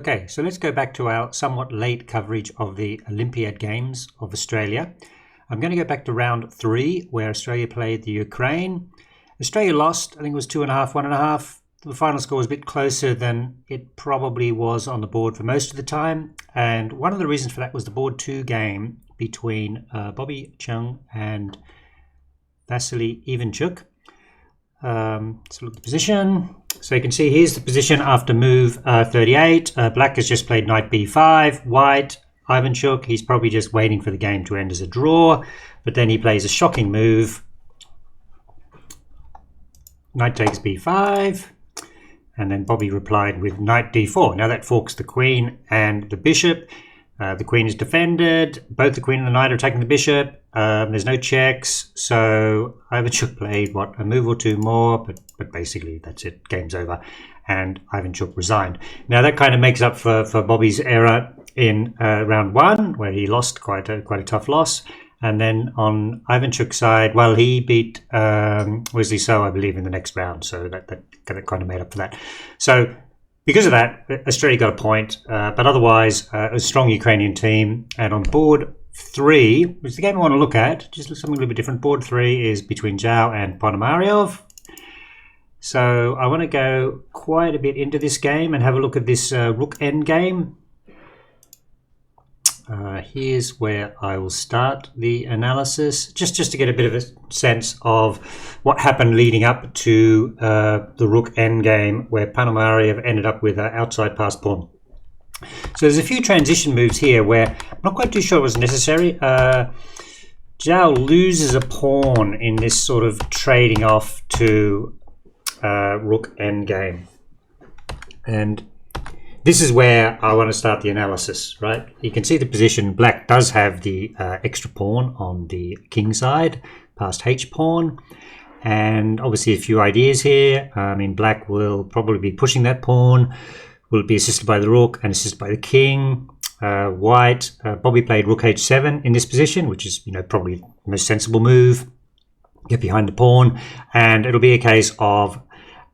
Okay, so let's go back to our somewhat late coverage of the Olympiad Games of Australia. I'm going to go back to round 3, where Australia played the Ukraine. Australia lost, I think it was 2.5, 1.5. The final score was a bit closer than it probably was on the board for most of the time. And one of the reasons for that was the board 2 game between Bobby Chung and Vasily Ivanchuk. So look at the position. So you can see here's the position after move 38. Black has just played knight b5. White, Ivanchuk, he's probably just waiting for the game to end as a draw. But then he plays a shocking move. Knight takes b5. And then Bobby replied with knight d4. Now that forks the queen and the bishop. The queen is defended. Both the queen and the knight are attacking the bishop. There's no checks. So Ivanchuk played, a move or two more. But basically, that's it. Game's over. And Ivanchuk resigned. Now, that kind of makes up for Bobby's error in round 1, where he lost quite a tough loss. And then on Ivanchuk's side, well, he beat Wesley So, I believe, in the next round. So that kind of made up for that. So because of that, Australia got a point, but otherwise a strong Ukrainian team. And on board 3, which is the game I want to look at, just something a little bit different. Board 3 is between Zhao and Ponomaryov. So I want to go quite a bit into this game and have a look at this Rook Endgame. Here's where I will start the analysis, just to get a bit of a sense of what happened leading up to the Rook Endgame, where Ponomaryov ended up with an outside pass pawn. So there's a few transition moves here where I'm not quite too sure it was necessary. Zhao loses a pawn in this sort of trading off to Rook Endgame. And this is where I want to start the analysis, right? You can see the position. Black does have the extra pawn on the king side, past h pawn. And obviously a few ideas here. I mean, Black will probably be pushing that pawn, will be assisted by the rook and assisted by the king. White, Bobby played rook h7 in this position, which is, probably the most sensible move. Get behind the pawn, and it'll be a case of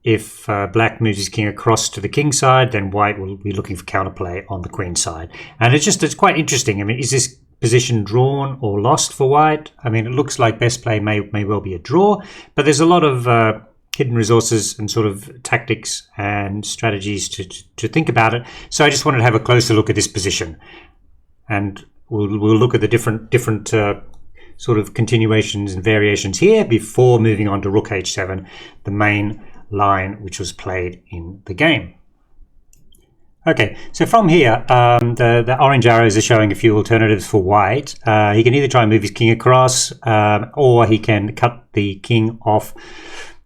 if Black moves his king across to the king side, then White will be looking for counterplay on the queen side. And it's quite interesting. I mean, is this position drawn or lost for White? I mean, it looks like best play may well be a draw, but there's a lot of hidden resources and sort of tactics and strategies to think about it. So I just wanted to have a closer look at this position, and we'll look at the different sort of continuations and variations here before moving on to rook h7, the main line which was played in the game. Okay, so from here, the orange arrows are showing a few alternatives for White. He can either try and move his king across, or he can cut the king off,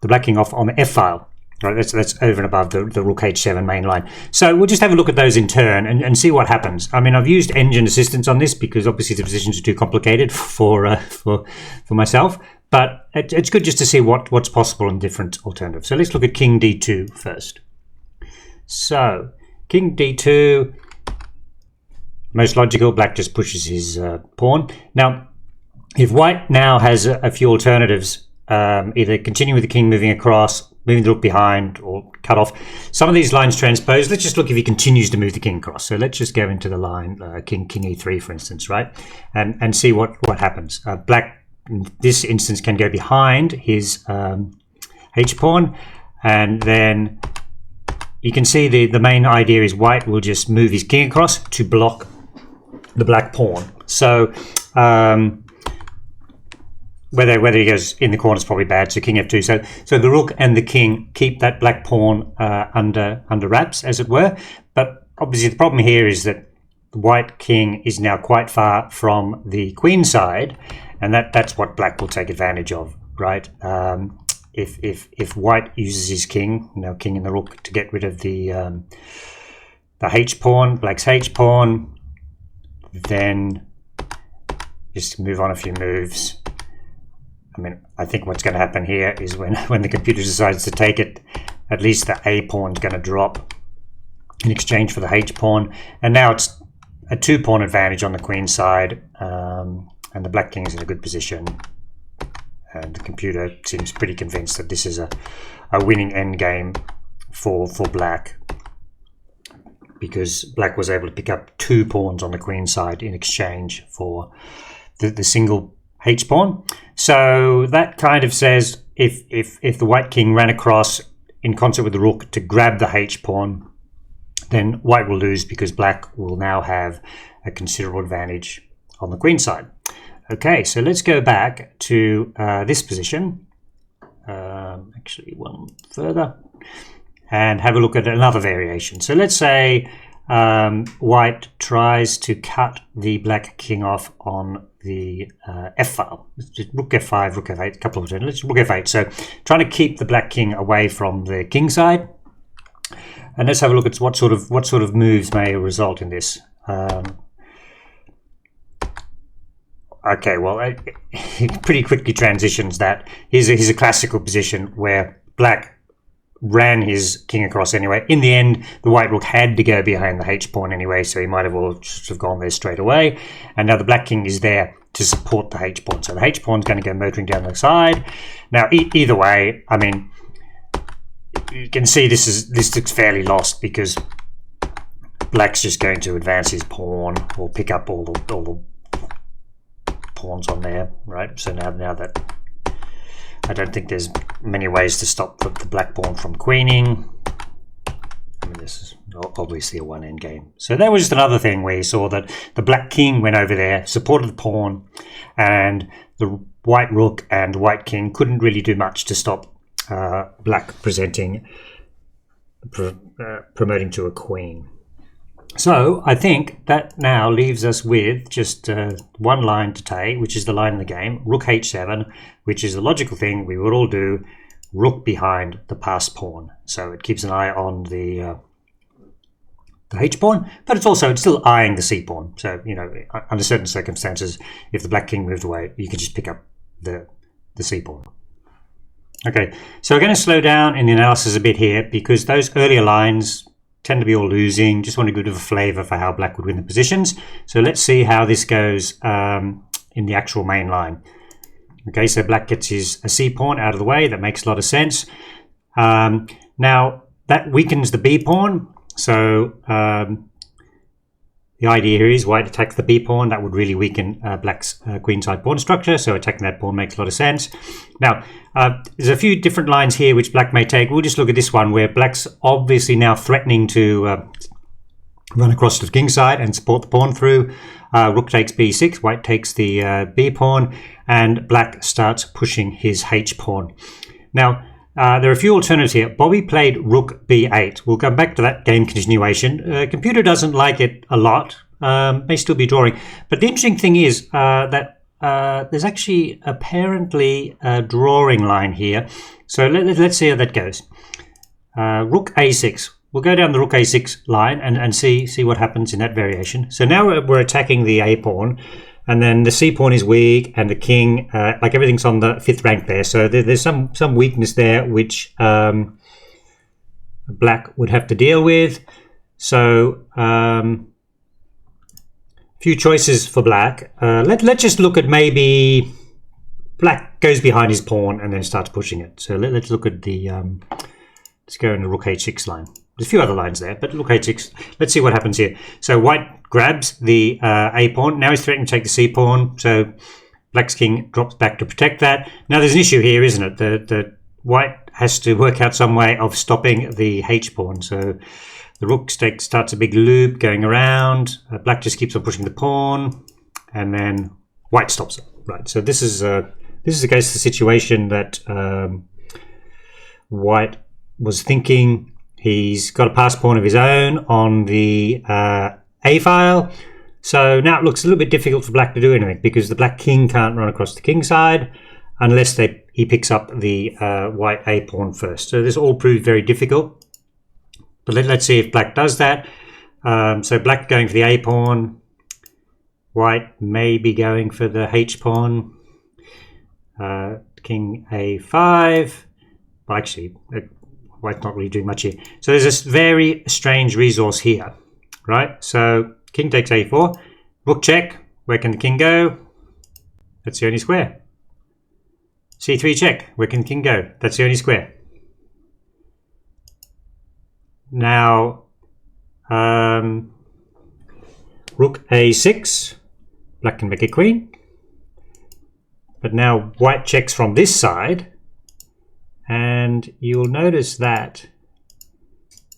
the black king off on the f-file. Right, that's over and above the rook h7 main line. So we'll just have a look at those in turn and see what happens. I mean, I've used engine assistance on this because obviously the positions are too complicated for myself. But it's good just to see what's possible in different alternatives. So let's look at king d2 first. So king d2, most logical. Black just pushes his pawn. Now, if White now has a few alternatives, either continue with the king moving across, moving the rook behind, or cut off. Some of these lines transpose. Let's just look if he continues to move the king across. So let's just go into the line king e3, for instance, right, and see what happens. Black, in this instance, can go behind his h-pawn, and then you can see the main idea is White will just move his king across to block the black pawn. So whether he goes in the corner is probably bad, so king f2. So the rook and the king keep that black pawn under wraps, as it were. But obviously the problem here is that the white king is now quite far from the queen side, and that's what Black will take advantage of, right? If White uses his king, king and the rook, to get rid of the h pawn, Black's h pawn, then just move on a few moves. I mean, I think what's going to happen here is when the computer decides to take it, at least the a pawn is going to drop in exchange for the h pawn, and now it's a 2-pawn advantage on the queen side, and the black king is in a good position, and the computer seems pretty convinced that this is a winning endgame for Black. because black was able to pick up 2 pawns on the queen side in exchange for the single h pawn. So that kind of says if the white king ran across in concert with the rook to grab the h pawn, then white will lose because black will now have a considerable advantage on the queen side. Okay, so let's go back to this position, actually one further, and have a look at another variation. So let's say white tries to cut the black king off on the f file. Rook f5, rook f8, a couple of turns. Let's rook f8. So trying to keep the black king away from the king side. And let's have a look at what sort of moves may result in this. Okay, well, it pretty quickly transitions that. Here's a classical position where black ran his king across anyway. In the end, the white rook had to go behind the h pawn anyway, so he might have all just have gone there straight away. And now the black king is there to support the h pawn. So the h pawn is going to go motoring down the side. Now, either way, I mean, you can see this looks fairly lost because black's just going to advance his pawn or pick up all the pawns on there, right? So now that I don't think there's many ways to stop the black pawn from queening. I mean, this is obviously a one endgame. So that was just another thing where you saw that the black king went over there, supported the pawn, and the white rook and white king couldn't really do much to stop black promoting to a queen. So I think that now leaves us with just one line to take, which is the line in the game, rook h7, which is the logical thing we would all do, rook behind the passed pawn. So it keeps an eye on the h pawn, but it's still eyeing the c pawn. So, you know, under certain circumstances, if the black king moved away, you can just pick up the c pawn. Okay, so we're going to slow down in the analysis a bit here because those earlier lines tend to be all losing. Just want to give a bit of a flavour for how black would win the positions. So let's see how this goes in the actual main line. Okay, so black gets his c pawn out of the way. That makes a lot of sense. Now, that weakens the b pawn. So the idea here is white attacks the b pawn. That would really weaken black's queenside pawn structure. So attacking that pawn makes a lot of sense. Now, there's a few different lines here which black may take. We'll just look at this one where black's obviously now threatening to run across to the king side and support the pawn through. Rook takes b6, white takes the b pawn, and black starts pushing his h pawn. Now, there are a few alternatives here. Bobby played rook b8. We'll come back to that game continuation. Computer doesn't like it a lot. May still be drawing. But the interesting thing is that there's actually apparently a drawing line here. So let's see how that goes. Rook a6. We'll go down the rook a6 line and see what happens in that variation. So now we're attacking the a pawn. And then the c pawn is weak, and the king, like everything's on the 5th rank there. So there's some weakness there which black would have to deal with. So few choices for black. Let's just look at maybe black goes behind his pawn and then starts pushing it. So let's look at the let's go in the rook h6 line. There's a few other lines there, but rook h6. Let's see what happens here. So white grabs the a pawn. Now he's threatening to take the c pawn. So black's king drops back to protect that. Now there's an issue here, isn't it? The white has to work out some way of stopping the h pawn. So the rook starts a big loop going around. Black just keeps on pushing the pawn, and then white stops it. Right. So this is against the situation that white was thinking. He's got a pass pawn of his own on the a file. So now it looks a little bit difficult for black to do anything because the black king can't run across the king side unless he picks up the white a pawn first. So this all proved very difficult. But let's see if black does that. So black going for the a pawn. White may be going for the h pawn. King a5. Well, actually, white's not really doing much here. So there's this very strange resource here, right? So king takes a4. Rook check. Where can the king go? That's the only square. c3 check. Where can the king go? That's the only square. Now, Rook a6, black can make a queen. But now white checks from this side, and you'll notice that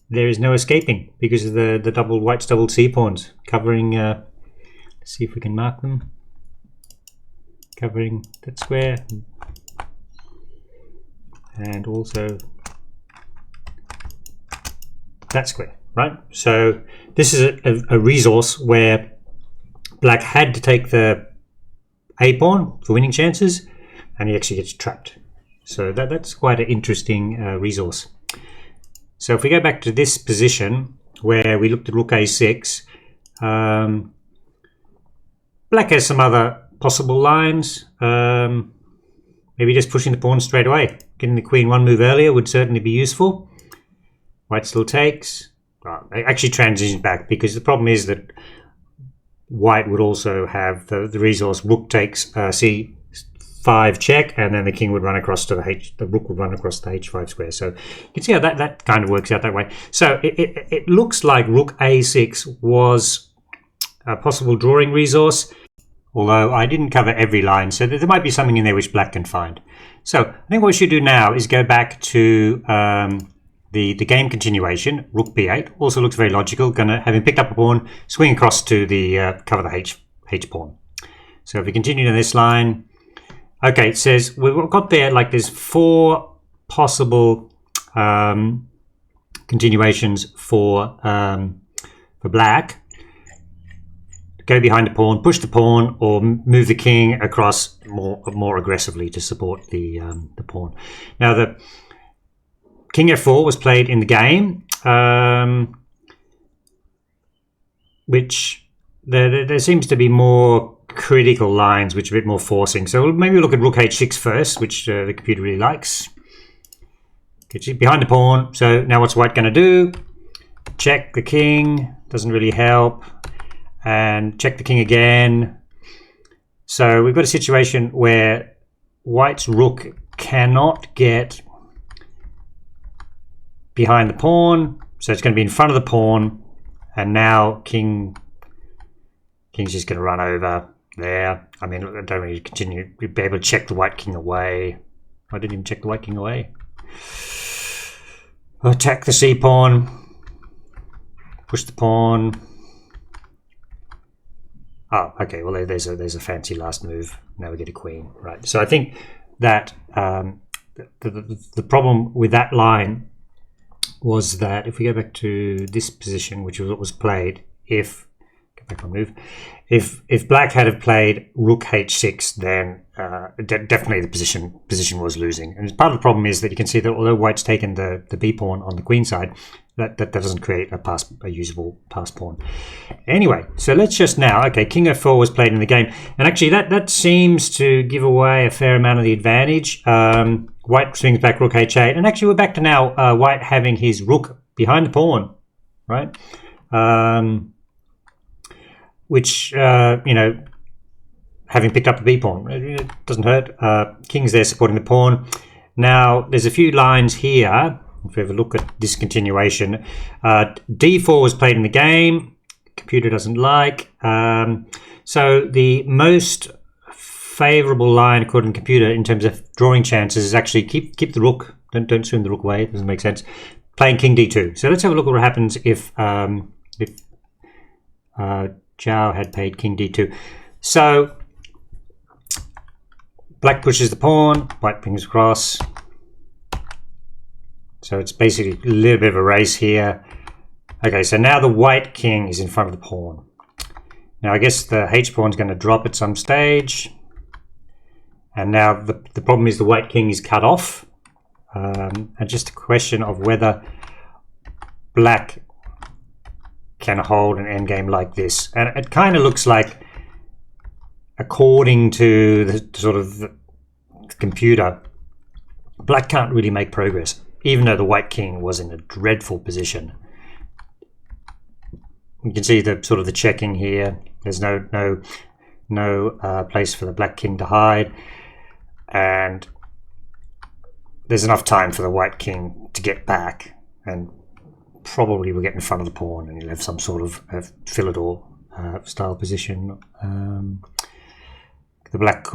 there is no escaping because of the white's double c-pawns covering, let's see if we can mark them, covering that square and also that square, right? So this is a resource where black had to take the a pawn for winning chances, and he actually gets trapped. So that's quite an interesting resource. So if we go back to this position where we looked at rook a6, black has some other possible lines. Maybe just pushing the pawn straight away. Getting the queen one move earlier would certainly be useful. White still takes. Well, actually transitions back, because the problem is that white would also have the resource rook takes c5 check, and then the king would run across to the rook would run across the h5 square. So you can see how that kind of works out that way. So it looks like rook a6 was a possible drawing resource, although I didn't cover every line, so there might be something in there which black can find. So I think what we should do now is go back to the game continuation. Rook b8 also looks very logical. Gonna, having picked up a pawn, swing across to the cover the h pawn. So if we continue to this line, okay, it says we've got there like there's 4 possible continuations for black. Go behind the pawn, push the pawn, or move the king across more aggressively to support the pawn. Now the king f4 was played in the game, which there seems to be more critical lines which are a bit more forcing. So maybe we'll look at rook h6 first, which the computer really likes. Gets behind the pawn. So now what's white going to do? Check the king, doesn't really help. And check the king again. So we've got a situation where white's rook cannot get behind the pawn, so it's going to be in front of the pawn, and now king's just going to run over there. I mean, I don't really continue. We'd be able to check the white king away. I didn't even check the white king away. Attack the c pawn, push the pawn. Oh, okay. Well, there's a fancy last move. Now we get a queen, right? So I think that the problem with that line was that if we go back to this position, which was what was played, if go back on move, if black had have played rook h6, then definitely the position was losing. And part of the problem is that you can see that although white's taken the b pawn on the queen side, that doesn't create a usable pass pawn. Anyway, so let's just now, okay, king f4 was played in the game, and actually that seems to give away a fair amount of the advantage. White swings back rook h8, and actually we're back to now white having his rook behind the pawn, right? Which you know, having picked up the b pawn, it doesn't hurt. King's there supporting the pawn. Now there's a few lines here. If we have a look at discontinuation, d4 was played in the game. Computer doesn't like. So the most favorable line according to computer in terms of drawing chances is actually keep the rook. Don't swing the rook away. It doesn't make sense. Playing king d2. So let's have a look at what happens if Zhao had played king d2. So black pushes the pawn. White brings across. So it's basically a little bit of a race here. Okay, so now the white king is in front of the pawn. Now I guess the h pawn is going to drop at some stage. And now the problem is the white king is cut off. And just a question of whether black can hold an endgame like this. And it kind of looks like, according to the sort of the computer, black can't really make progress, even though the white king was in a dreadful position. You can see the sort of the checking here. There's no place for the black king to hide, and there's enough time for the white king to get back and probably will get in front of the pawn, and he'll have some sort of Philidor style position. The black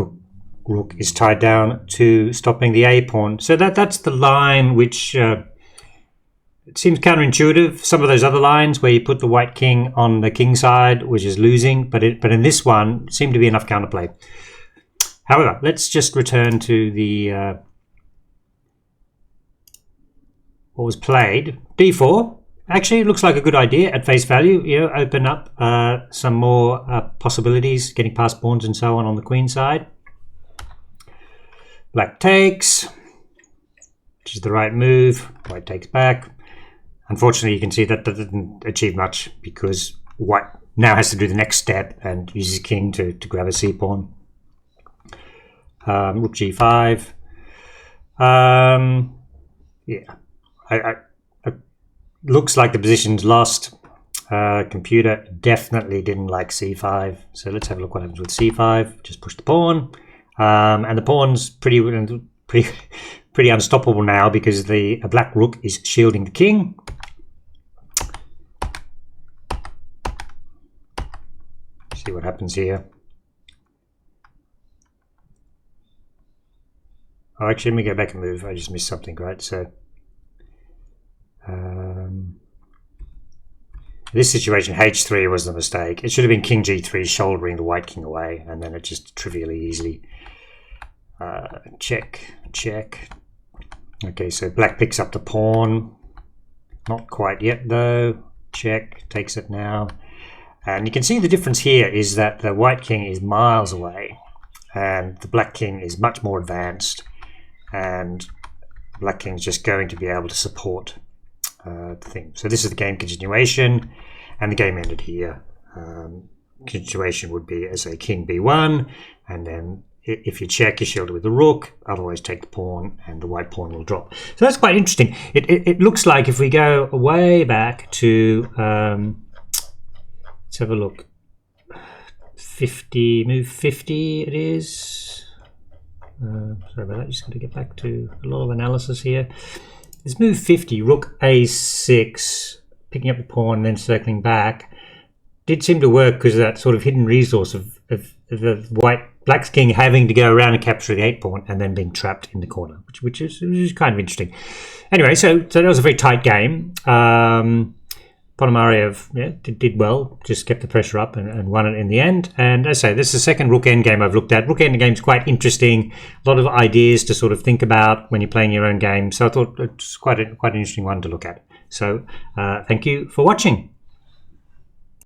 rook is tied down to stopping the A pawn. So that's the line which it seems counterintuitive. Some of those other lines where you put the white king on the king side, which is losing, but in this one seemed to be enough counterplay. However, let's just return to the what was played. D4. Actually, it looks like a good idea at face value. You know, open up some more possibilities, getting past pawns and so on the queen side. Black takes, which is the right move. White takes back. Unfortunately, you can see that didn't achieve much because white now has to do the next step and uses king to grab a c pawn. Rook g5. Yeah, looks like the position's lost. Computer definitely didn't like c5. So let's have a look what happens with c5. Just push the pawn. And the pawn's pretty unstoppable now because a black rook is shielding the king. See what happens here. Oh, actually, let me go back and move. I just missed something, right? So this situation, h3 was the mistake. It should have been king g3, shouldering the white king away, and then it just trivially easily check. Okay, so black picks up the pawn. Not quite yet though. Check, takes it now. And you can see the difference here is that the white king is miles away and the black king is much more advanced, and the black king is just going to be able to support the thing. So this is the game continuation, and the game ended here. Continuation would be as a king b1, and then if you check, you shield it with the rook, otherwise take the pawn and the white pawn will drop. So that's quite interesting. It looks like if we go way back to let's have a look. 50, move 50 it is. Sorry about that, just got to get back to a lot of analysis here. This move 50, rook a6, picking up the pawn and then circling back, did seem to work because of that sort of hidden resource of the black's king having to go around and capture the 8 pawn and then being trapped in the corner, which is kind of interesting. Anyway, so that was a very tight game. Ponomarev did well, just kept the pressure up and won it in the end. And as I say, this is the second Rook Endgame I've looked at. Rook Endgame is quite interesting, a lot of ideas to sort of think about when you're playing your own game. So I thought it's quite an interesting one to look at. So thank you for watching.